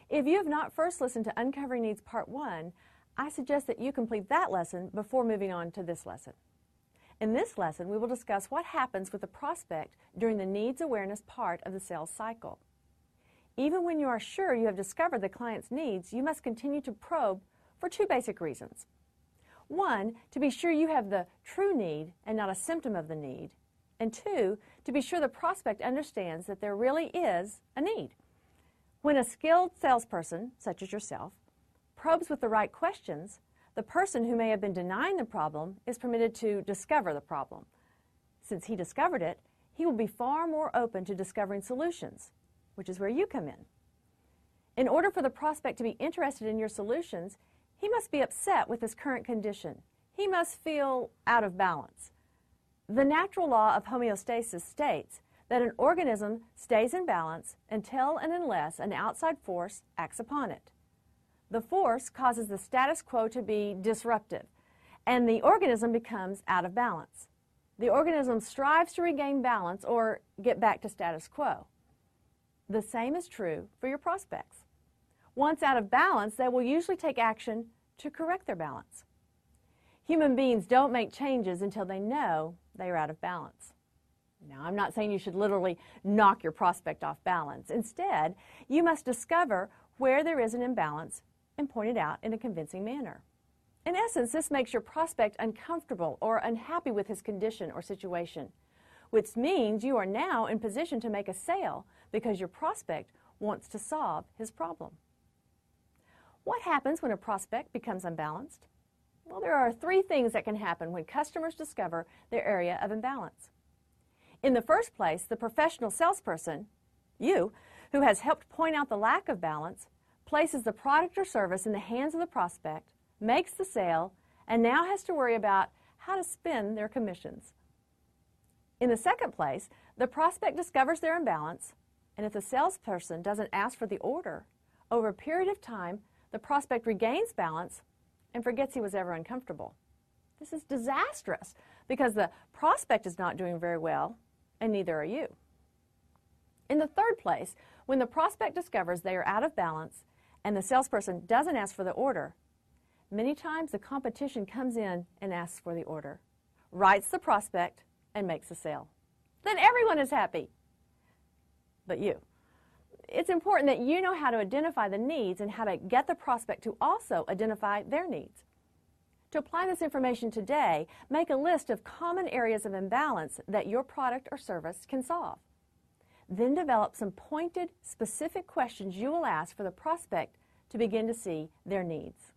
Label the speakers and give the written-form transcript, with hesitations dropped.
Speaker 1: If you have not first listened to Uncovering Needs Part 1, I suggest that you complete that lesson before moving on to this lesson. In this lesson, we will discuss what happens with the prospect during the needs awareness part of the sales cycle. Even when you are sure you have discovered the client's needs, you must continue to probe for two basic reasons. One, to be sure you have the true need and not a symptom of the need. And two, to be sure the prospect understands that there really is a need. When a skilled salesperson, such as yourself, probes with the right questions, the person who may have been denying the problem is permitted to discover the problem. Since he discovered it, he will be far more open to discovering solutions, which is where you come in. In order for the prospect to be interested in your solutions, he must be upset with his current condition. He must feel out of balance. The natural law of homeostasis states that an organism stays in balance until and unless an outside force acts upon it. The force causes the status quo to be disruptive, and the organism becomes out of balance. The organism strives to regain balance or get back to status quo. The same is true for your prospects. Once out of balance, they will usually take action to correct their balance. Human beings don't make changes until they know they are out of balance. Now, I'm not saying you should literally knock your prospect off balance. Instead, you must discover where there is an imbalance and point it out in a convincing manner. In essence, this makes your prospect uncomfortable or unhappy with his condition or situation, which means you are now in position to make a sale because your prospect wants to solve his problem. What happens when a prospect becomes unbalanced? Well, there are three things that can happen when customers discover their area of imbalance. In the first place, the professional salesperson, you, who has helped point out the lack of balance, places the product or service in the hands of the prospect, makes the sale, and now has to worry about how to spend their commissions. In the second place, the prospect discovers their imbalance, and if the salesperson doesn't ask for the order, over a period of time, the prospect regains balance and forgets he was ever uncomfortable. This is disastrous because the prospect is not doing very well, and neither are you. In the third place, when the prospect discovers they are out of balance and the salesperson doesn't ask for the order, many times the competition comes in and asks for the order, writes the prospect, and makes the sale. Then everyone is happy, but you. It's important that you know how to identify the needs and how to get the prospect to also identify their needs. To apply this information today, make a list of common areas of imbalance that your product or service can solve. Then develop some pointed, specific questions you will ask for the prospect to begin to see their needs.